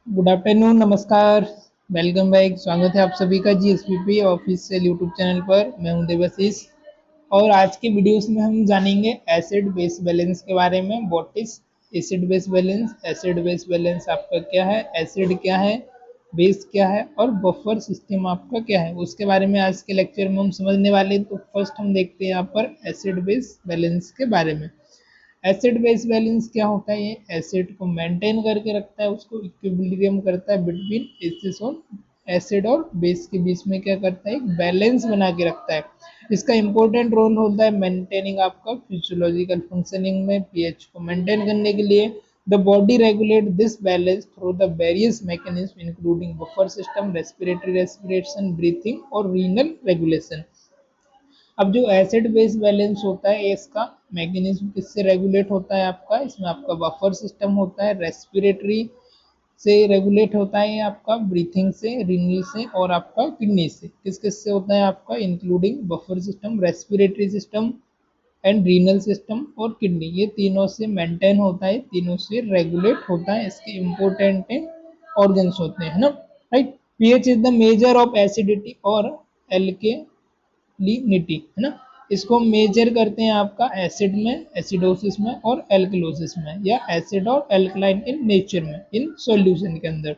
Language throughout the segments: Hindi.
गुड आफ्टरनून, नमस्कार, वेलकम बैक। स्वागत है आप सभी का जीएसपीपी ऑफिशियल यूट्यूब चैनल पर। मैं हूं देवाशीष और आज के वीडियोस में हम जानेंगे एसिड बेस बैलेंस के बारे में। What is acid base balance? Acid base balance आपका क्या है, एसिड क्या है, बेस क्या है और बफर सिस्टम आपका क्या है, उसके बारे में आज के लेक्चर में हम समझने वाले हैं। तो फर्स्ट हम देखते हैं यहाँ पर एसिड बेस बैलेंस के बारे में। एसिड बेस बैलेंस क्या होता है? ये एसिड को मेंटेन करके रखता है, उसको इक्विलिब्रियम करता है बिटवीन एसिड्स और एसिड और बेस के बीच में क्या करता है, एक बैलेंस बना के रखता है। इसका इंपॉर्टेंट रोल होता है मेंटेनिंग आपका फिजियोलॉजिकल फंक्शनिंग में, पीएच को मेंटेन करने के लिए। The body regulate this balance through the various mechanism including buffer system, respiratory respiration, breathing और रीनल रेगुलेशन। अब जो एसिड बेस बैलेंस होता है इसका मैकेनिज्म किससे रेगुलेट होता है आपका? इसमें आपका बफर सिस्टम होता है, रेस्पिरेटरी से रेगुलेट होता है, आपका ब्रीथिंग से, रीनल से और आपका किडनी से। किस किस से होता है आपका? Including buffer system, respiratory system and renal system और किडनी। ये तीनों से मेंटेन होता है, तीनों से रेगुलेट होता है। इसके इम्पोर्टेंट ऑर्गन्स होते हैं, है ना, right. PH is the measure of acidity और एल्केलिनिटी, है ना। इसको मेजर करते हैं आपका एसिड में, एसिडोसिस में और एल्कलोसिस में, या एसिड और एल्कलाइन इन नेचर में, इन सॉल्यूशन के अंदर।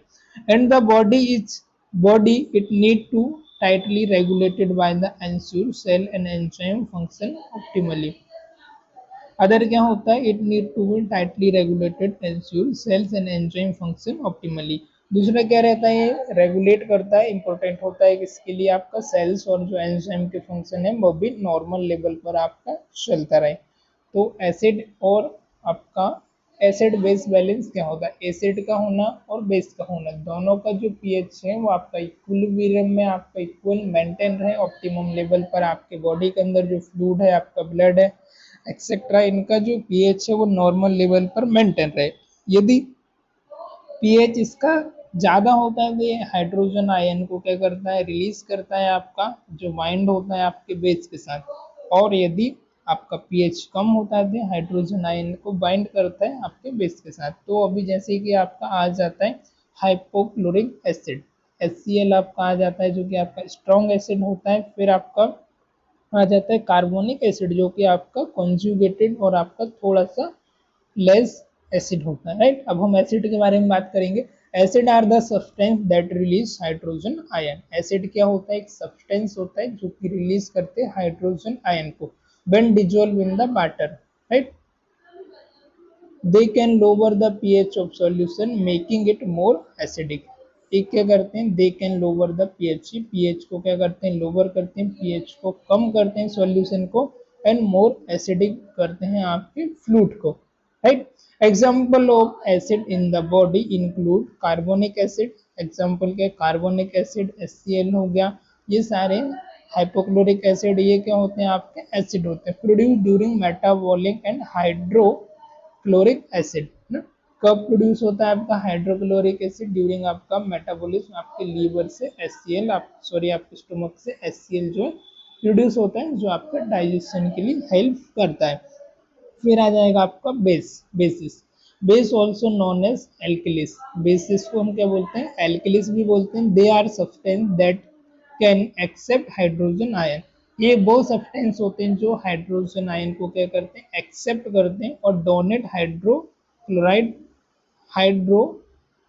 And the body it need to tightly regulated by the ensure cell and enzyme function optimally। Other क्या होता है? It need to be tightly regulated ensure cells and enzyme function optimally. दूसरा क्या रहता है? ये रेगुलेट करता है, इंपॉर्टेंट होता है किसके लिए? आपका सेल्स और जो एंजाइम के फंक्शन है वो भी नॉर्मल लेवल पर आपका चलता रहे। तो एसिड और आपका एसिड बेस बैलेंस क्या होता है? एसिड का होना और बेस का होना, दोनों का जो पीएच है वो आपका इक्विलिब्रियम में, आपका इक्वल मेंटेन रहे ऑप्टिमम लेवल पर। आपके बॉडी के अंदर जो फ्लूइड है, आपका ब्लड है एक्सेट्रा, इनका जो पीएच है वो नॉर्मल लेवल पर मेंटेन रहे। यदि पीएच इसका ज़्यादा होता है तो ये हाइड्रोजन आयन को क्या करता है? रिलीज करता है, आपका जो बाइंड होता है आपके बेस के साथ। और यदि आपका पीएच कम होता है तो हाइड्रोजन आयन को बाइंड करता है आपके बेस के साथ। तो अभी जैसे कि आपका आ जाता है हाइपोक्लोरिक एसिड, HCl आपका आ जाता है, जो कि आपका स्ट्रॉन्ग एसिड होता है। फिर आपका आ जाता है कार्बोनिक एसिड, जो कि आपका कॉन्जुगेटेड और आपका थोड़ा सा लेस एसिड होता है, राइट। अब हम एसिड के बारे में बात करेंगे। Acid are the substance that release hydrogen ion. Acid क्या होता है? एक सब्सटेंस होता है जो कि रिलीज करते हैं हाइड्रोजन आयन को when dissolve in the water, right. They can lower the pH of solution making it more acidic. एक क्या करते हैं? They can lower the pH, pH को क्या करते हैं? लोअर करते हैं, पीएच को कम करते हैं सॉल्यूशन को, एंड मोर एसिडिक करते हैं आपके फ्लूइड को, right. Example of acid in the body include carbonic acid. Example के कार्बोनिक एसिड HCl हो गया, ये सारे हाइपोक्लोरिक एसिड ये क्या होते हैं? आपके एसिड होते हैं, produce during metabolic and hydrochloric acid ना। कब प्रोड्यूस होता है आपका हाइड्रोक्लोरिक एसिड? ड्यूरिंग आपका मेटाबॉलिज्म, आपके लीवर से HCl, आप सॉरी आपके स्टोमक से HCl जो प्रोड्यूस होता है, जो आपका डाइजेशन के लिए हेल्प करता है। फिर आ जाएगा आपका bases. Base also known as alkalis. Bases को हम क्या बोलते हैं? एल्किलिस भी बोलते हैं। They are substance that can accept hydrogen ion. ये वो सब्सटेंस होते हैं जो हाइड्रोजन आयन को क्या करते हैं? एक्सेप्ट करते हैं और donate hydrochloride hydro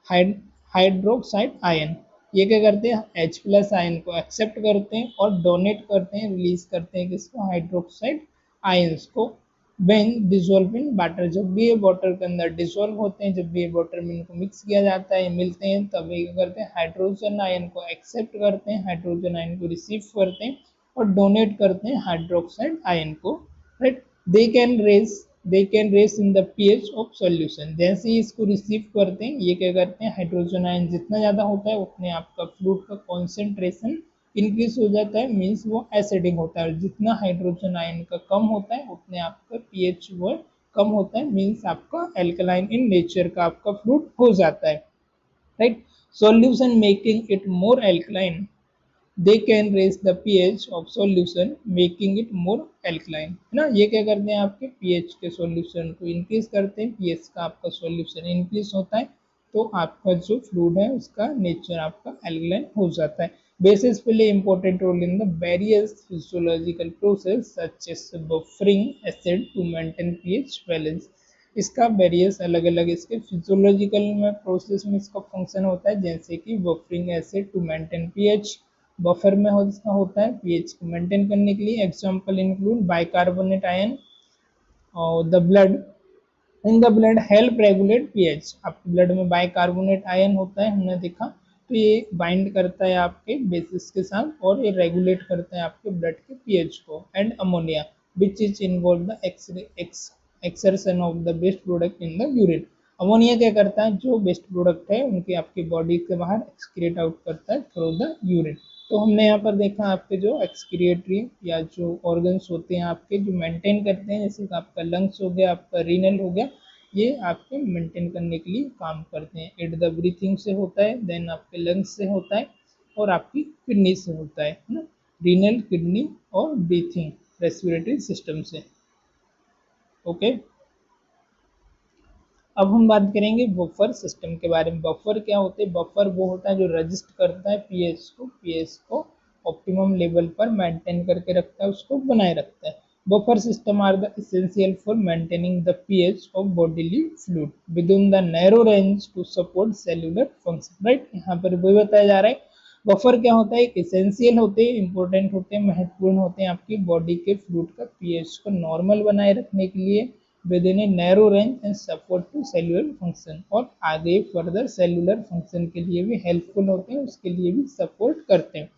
hide hydroxide ion, ये क्या करते हैं? H+ आयन को एक्सेप्ट करते हैं और डोनेट करते हैं, रिलीज करते हैं किसको? हाइड्रोक्साइड आयंस को। व्हेन डिजोल्व इन वाटर, जब भी ये वाटर के अंदर डिजोल्व होते हैं, जब भी ये वाटर में इनको मिक्स किया जाता है, मिलते हैं, तब ये क्या करते हैं? हाइड्रोजन आयन को एक्सेप्ट करते हैं, हाइड्रोजन आयन को रिसीव करते हैं और डोनेट करते हैं हाइड्रोक्साइड आयन को, right. They can raise they can raise in the pH of solution. जैसे ही इसको रिसीव करते हैं, ये क्या करते हैं? हाइड्रोजन आयन जितना ज़्यादा होता है उतने आपका फ्लूइड का कॉन्सेंट्रेशन इंक्रीज हो जाता है, मीन्स वो एसिडिक होता है। और जितना हाइड्रोजन आयन का कम होता है उतने आपका पीएच वो कम होता है, मीन्स आपका एल्कलाइन इन नेचर का आपका फ्लूइड हो जाता है, right. Solution making it more alkaline, they can raise the pH of solution making it more alkaline, है ना। ये क्या करते हैं? आपके पीएच के सॉल्यूशन को इंक्रीज करते हैं, पीएच का आपका सॉल्यूशन इंक्रीज होता है तो आपका जो फ्लूइड है उसका नेचर आपका एल्कलाइन हो जाता है. Bases play important role in the various physiological process such as buffering acid to maintain pH balance. इसका वेरियस अलग अलग इसके फिजियोलॉजिकल में प्रोसेस में इसका फंक्शन होता है, जैसे कि buffering acid to maintain pH. Buffer में इसका होता है पीएच को मेंटेन करने के लिए. एग्जांपल इंक्लूड बाइकार्बोनेट आयन और the blood in the blood help regulate pH. आपके ब्लड में बाइकार्बोनेट आयन होता है, हमने देखा. तो ये बाइंड करता है आपके बेसिस के साथ और ये रेगुलेट करता है आपके ब्लड के पीएच को. And ammonia which is involve the excretion of the waste product in the urine. Ammonia क्या करता है, जो वेस्ट प्रोडक्ट है उनके आपकी बॉडी के बाहर एक्सक्रिएट आउट करता है थ्रू द यूरिन. तो हमने यहाँ पर देखा आपके जो एक्सक्रिएटरी या जो ऑर्गन्स होते हैं आपके जो मेंटेन करते हैं, जैसे कि आपका लंग्स हो गया, आपका रीनल हो गया, ये आपके मेंटेन करने के लिए काम करते हैं. एट द ब्रीथिंग से होता है, देन आपके लंग्स से होता है और आपकी किडनी से होता है ना. रीनल, किडनी और ब्रीथिंग रेस्पिरेटरी सिस्टम से. ओके. अब हम बात करेंगे बफर सिस्टम के बारे में. बफर क्या होते हैं, बफर वो होता है जो रजिस्ट करता है पीएच को ऑप्टिमम लेवल पर मेंटेन करके रखता है, उसको बनाए रखता है. Buffer system are the essential for maintaining the pH of bodily fluid within the narrow range to support cellular function. Right, यहाँ पर वही बताया जा रहा है. बफर क्या होता है, एक एसेंशियल होते हैं, इंपॉर्टेंट होते हैं, महत्वपूर्ण होते हैं आपकी बॉडी के फ्लूइड का पीएच को नॉर्मल बनाए रखने के लिए within a narrow range and support to cellular function. और आगे फर्दर सेलुलर फंक्शन के लिए भी हेल्पफुल होते हैं, उसके लिए भी सपोर्ट करते हैं.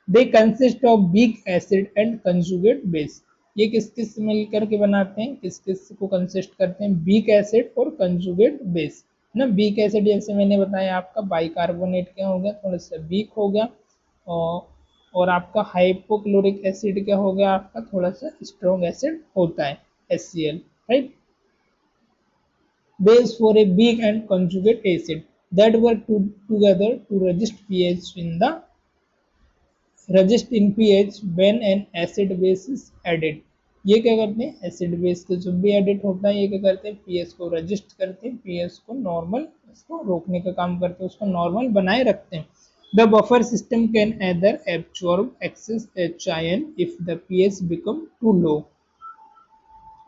They consist of big acid and conjugate base. ये किस किस मिलकर के बनाते हैं, किस किस को कंसिस्ट करते हैं, बिग एसिड और कंजुगेट बेस ना. बिग एसिड जैसे मैंने बताया आपका बाइकार्बोनेट क्या हो गया, थोड़ा सा वीक हो गया. और आपका हाइपोक्लोरिक एसिड क्या हो गया, आपका थोड़ा सा स्ट्रॉन्ग एसिड होता है, HCl. Right. Base for a big and conjugate acid that work together to resist in pH when an acid base is added. ये क्या करते हैं, एसिड बेस के जब भी एडिट होता है ये क्या करते हैं, पीएच को रजिस्ट करते हैं, पीएच को नॉर्मल इसको रोकने का काम करते हैं, उसको नॉर्मल बनाए रखते हैं. The buffer system can either absorb excess H ion if the pH become too low.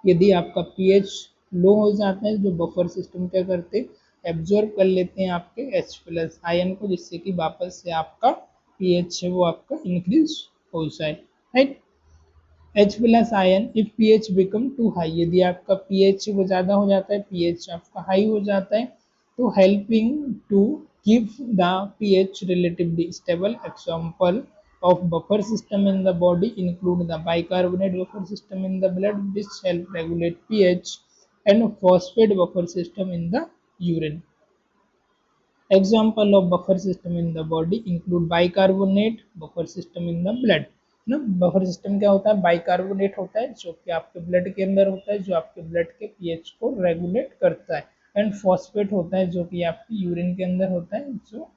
यदि आपका पीएच लो हो जाता है, जो बफर सिस्टम क्या करते हैं, एब्जॉर्ब कर लेते हैं आपके H प्लस आयन को, जिससे कि वापस से आपका पीएच है वो आपका इंक्रीज हो जाए. Right. H plus ion if pH become too high. यदि आपका पीएच वो ज़्यादा हो जाता है, पीएच आपका हाई हो जाता है, तो helping to keep the pH relatively stable. Example of buffer system in the body include the bicarbonate buffer system in the blood which help regulate pH and phosphate buffer system in the urine. Example of buffer system in the body include bicarbonate buffer system in the blood. ना बफर सिस्टम क्या होता है, बाइकार्बोनेट होता है जो कि आपके ब्लड के अंदर होता है, जो आपके ब्लड के पीएच को रेगुलेट करता है. एंड फॉस्फेट होता है जो कि आपकी यूरिन के अंदर होता है, जो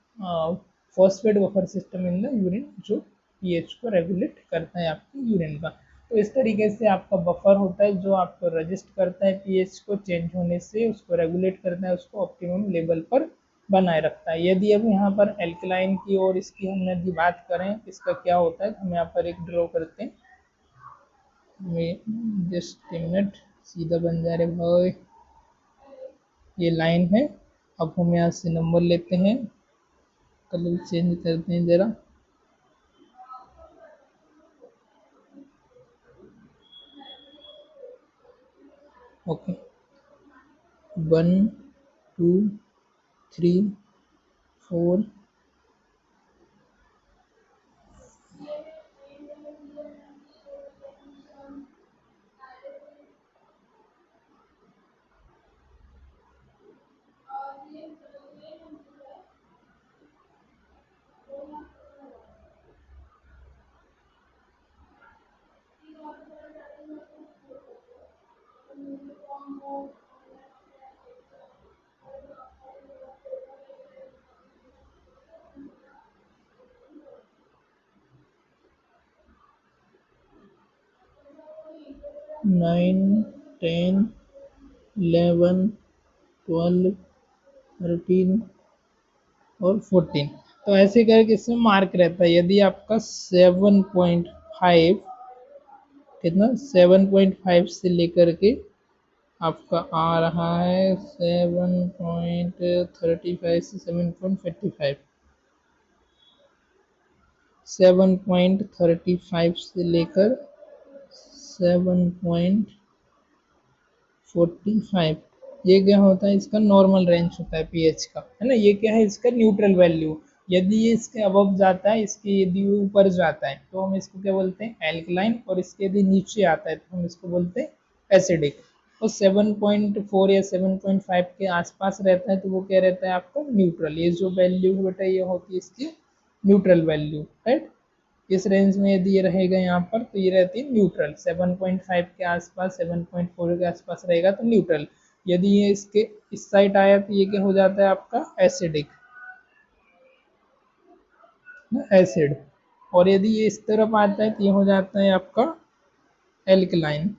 phosphate buffer system in the urine जो पीएच को रेगुलेट करता है आपके यूरिन का. तो इस तरीके से आपका बफर होता है जो आपको रजिस्ट करता है पीएच को चेंज होने से, उसको रेगुलेट करता है, उसको ऑप्टिमम लेवल पर बनाए रखता है. यदि अब यहाँ पर एल्कलाइन की और इसकी हमने यदि बात करें इसका क्या होता है, हम यहाँ पर एक ड्रॉ करते हैं. जस्ट मिनट, सीधा बन जा रहे भाई. ये लाइन है. अब हम यहाँ से नंबर लेते हैं, कलर चेंज करते हैं ज़रा. ओके. 1 2 3 4 9 10 11 12 13 और 14। तो ऐसे करके इसमें मार्क रहता है। यदि आपका 7.5 कितना 7.5 से लेकर के आपका आ रहा है 7.35 से 7.55, 7.35 से लेकर 7.45, ये क्या होता है, इसका नॉर्मल रेंज होता है पीएच का, है ना। ये क्या है, इसका न्यूट्रल वैल्यू। यदि ये इसके अबव जाता है, इसके यदि ऊपर जाता है तो हम इसको क्या बोलते हैं, एल्कलाइन, और इसके यदि नीचे आता है तो हम इसको बोलते हैं एसिडिक। और 7.4 या 7.5 के आसपास रहता है तो वो क्या रहता है आपका न्यूट्रल। ये जो वैल्यू बेटा ये होती है इसकी न्यूट्रल वैल्यू, राइट। इस रेंज में यदि ये रहेगा यहाँ पर तो ये रहती है न्यूट्रल। 7.5 के आसपास, 7.4 के आसपास रहेगा तो न्यूट्रल। यदि ये इसके इस साइड आया तो ये क्या हो जाता है आपका एसिडिक, एसिड। और यदि ये इस तरफ आता है तो ये हो जाता है आपका एल्कलाइन,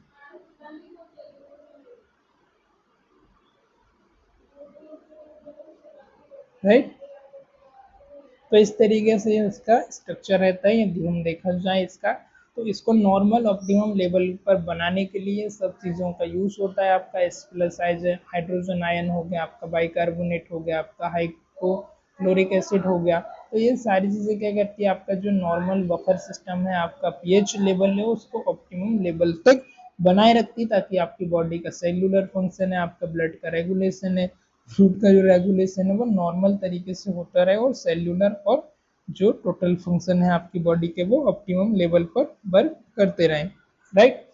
राइट। तो इस तरीके से इसका स्ट्रक्चर रहता है। यदि हम देखा जाए इसका, तो इसको नॉर्मल ऑप्टिमम लेवल पर बनाने के लिए सब चीज़ों का यूज होता है। आपका एस प्लस हाइड्रोजन आयन हो गया, आपका बाइकार्बोनेट हो गया, आपका हाइपोक्लोरिक एसिड हो गया। तो ये सारी चीज़ें क्या करती है, आपका जो नॉर्मल बफर सिस्टम है, आपका पीएच लेवल है, उसको ऑप्टिमम लेवल तक बनाए रखती है, ताकि आपकी बॉडी का सेल्यूलर फंक्शन है, आपका ब्लड का रेगुलेशन है, फूड का जो रेगुलेशन है वो नॉर्मल तरीके से होता रहे, और सेल्यूलर और जो टोटल फंक्शन है आपकी बॉडी के वो ऑप्टिमम लेवल पर वर्क करते रहें, राइट।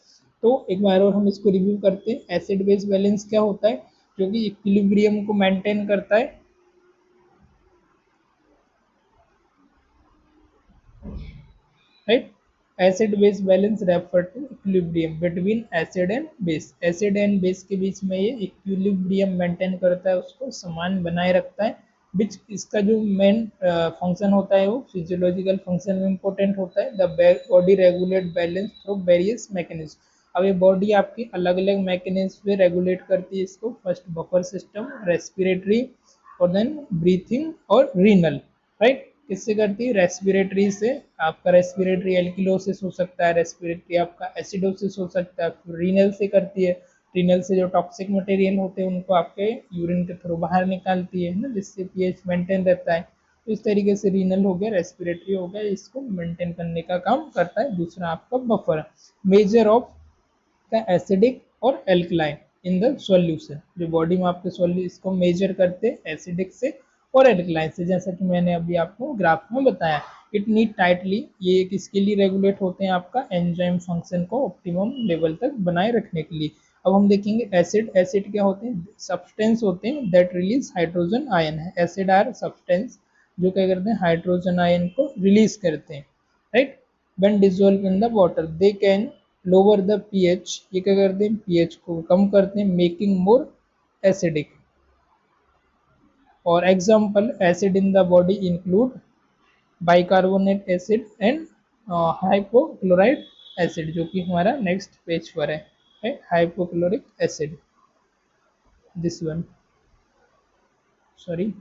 तो एक बार और हम इसको रिव्यू करते हैं। एसिड बेस बैलेंस क्या होता है, जो कि इक्विलिब्रियम को मेंटेन करता है, right. Acid base balance refer to equilibrium between acid and base. Acid and base के बीच में ये इक्विलिब्रियम मेंटेन करता है, उसको समान बनाए रखता है। विच इसका जो मेन फंक्शन होता है वो फिजियोलॉजिकल फंक्शन में इंपॉर्टेंट होता है। The body regulate balance through various mechanism. अब ये बॉडी आपकी अलग अलग मैकेनिज्म पे रेगुलेट करती है इसको। फर्स्ट बफर सिस्टम, रेस्पिरेटरी, और देन ब्रीथिंग और रीनल, राइट। किससे करती है, रेस्पिरेटरी से। आपका रेस्पिरेटरी एल्किलोसिस हो सकता है, रेस्पिरेटरी आपका एसिडोसिस हो सकता है। रीनल से करती है, रीनल से जो टॉक्सिक मटेरियल होते हैं उनको आपके यूरिन के थ्रू बाहर निकालती है ना, जिससे पीएच मेंटेन रहता है। तो इस तरीके से रीनल हो गया, रेस्पिरेटरी हो गया, इसको मेंटेन करने का काम करता है। दूसरा आपका बफर, मेजर ऑफ का एसिडिक और एल्कलाइन इन द सॉल्यूशन। जो बॉडी में आपके सॉल्यू इसको मेजर करते हैं एसिडिक से और एल्कलाइन से, जैसा कि मैंने अभी आपको ग्राफ में बताया। इट नीड टाइटली, ये किसके लिए रेगुलेट होते हैं, आपका एंजाइम फंक्शन को ऑप्टिमम लेवल तक बनाए रखने के लिए। अब हम देखेंगे एसिड। एसिड क्या होते हैं, सब्सटेंस होते हैं दैट रिलीज हाइड्रोजन आयन है। एसिड आर सब्सटेंस जो क्या करते हैं, हाइड्रोजन आयन को रिलीज करते हैं, right. when dissolved in the water they can lower the pH, ये क्या करते हैं, pH को कम करते हैं, मेकिंग मोर एसिडिक। और example acid in the body include bicarbonate acid and hypochloride acid, जो कि हमारा नेक्स्ट पेज पर है, hypochloric acid, this one, sorry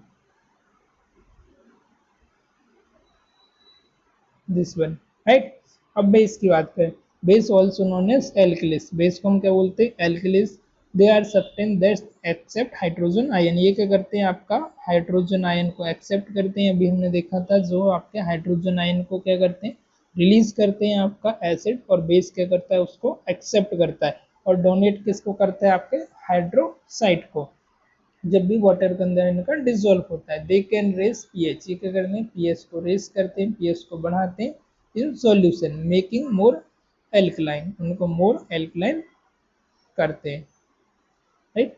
this one, right. अब बेस की बात करें, base also known as alkalis. Base को हम क्या बोलते हैं, alkalis. They are substance that accept hydrogen ion, ये क्या करते हैं, आपका हाइड्रोजन आयन को एक्सेप्ट करते हैं। अभी हमने देखा था जो आपके हाइड्रोजन आयन को क्या करते हैं, रिलीज करते हैं आपका एसिड, और बेस क्या करता है, उसको एक्सेप्ट करता है। और डोनेट किसको करता है, आपके हाइड्रोसाइड को, जब भी वाटर के अंदर इनका डिजोल्व होता है। दे कैन रेस पीएच, ये क्या करते हैं, पीएच को रेस करते हैं, पीएच को बढ़ाते हैं in solution, making more alkaline, उनको मोर एल्कलाइन करते हैं, right.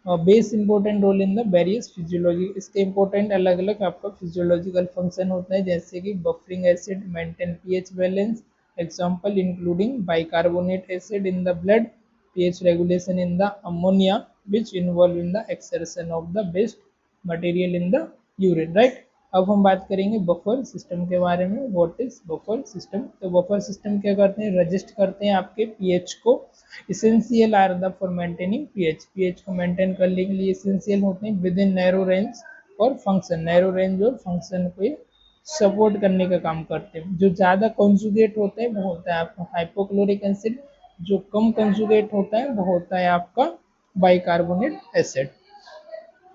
Base important role in the various physiology, इसके इंपॉर्टेंट अलग अलग आपका फिजियोलॉजिकल फंक्शन होता है, जैसे कि buffering acid, maintain pH balance, example including bicarbonate acid in the blood, pH regulation in the ammonia which involve in the exertion of the waste material in the urine, right। अब हम बात करेंगे बफर सिस्टम के बारे में। व्हाट इज बफर सिस्टम, तो बफर सिस्टम क्या करते हैं, रजिस्ट करते हैं आपके पीएच को। Essential are the for maintaining pH, pH को मेंटेन करने के लिए इसेंशियल होते हैं विद इन नैरो रेंज और फंक्शन, नैरो रेंज और फंक्शन को ये सपोर्ट करने का काम करते हैं। जो ज़्यादा कंजुगेट होता है वो होता है आपका हाइपोक्लोरिक एसिड, जो कम कंजुगेट होता है वो होता है आपका बाइकार्बोनेट एसिड।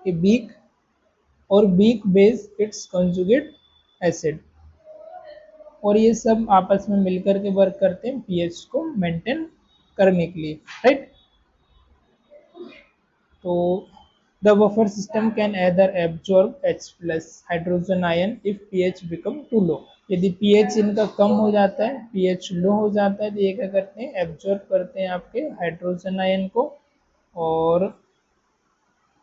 ये वीक और weak base it's conjugate acid, और ये सब आपस में मिलकर के वर्क करते हैं पीएच को मेंटेन करने के लिए, राइट। तो the buffer system can either absorb H plus hydrogen ion if pH become too low. यदि पीएच इनका कम हो जाता है, पीएच लो हो जाता है, तो ये क्या करते हैं, एब्जॉर्ब करते हैं आपके हाइड्रोजन आयन को, और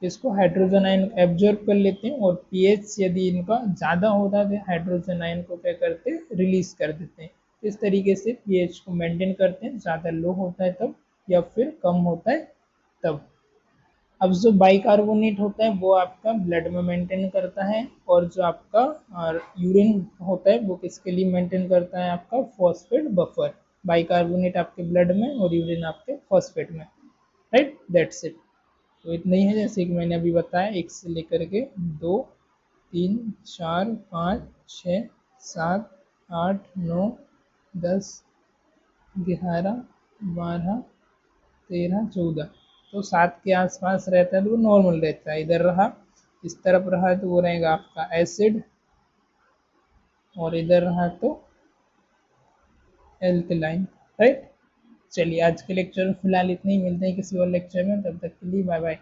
इसको हाइड्रोजन आयन एब्जॉर्ब कर लेते हैं, और पीएच यदि इनका ज़्यादा होता है तो हाइड्रोजन आयन को क्या करते हैं, रिलीज कर देते हैं। इस तरीके से पीएच को मेंटेन करते हैं, ज़्यादा लो होता है तब या फिर कम होता है तब। अब जो बाइकार्बोनेट होता है वो आपका ब्लड में मेंटेन करता है, और जो आपका यूरिन होता है वो किसके लिए मेंटेन करता है, आपका फॉस्फेट बफर। बाइकार्बोनेट आपके ब्लड में और यूरिन आपके फॉस्फेट में, राइट, दैट्स इट। तो इतना ही है, जैसे कि मैंने अभी बताया, 1 से लेकर के 2, 3, 4, 5, 6, 7, 8, 9, 10, 11, 12, 13, 14, तो 7 के आसपास रहता है तो वो नॉर्मल रहता है। इधर रहा, इस तरफ रहा तो वो रहेगा आपका एसिड, और इधर रहा तो एल्कलाइन, राइट। चलिए आज के लेक्चर में फिलहाल इतना ही, मिलते हैं किसी और लेक्चर में, तब तक के लिए बाय बाय।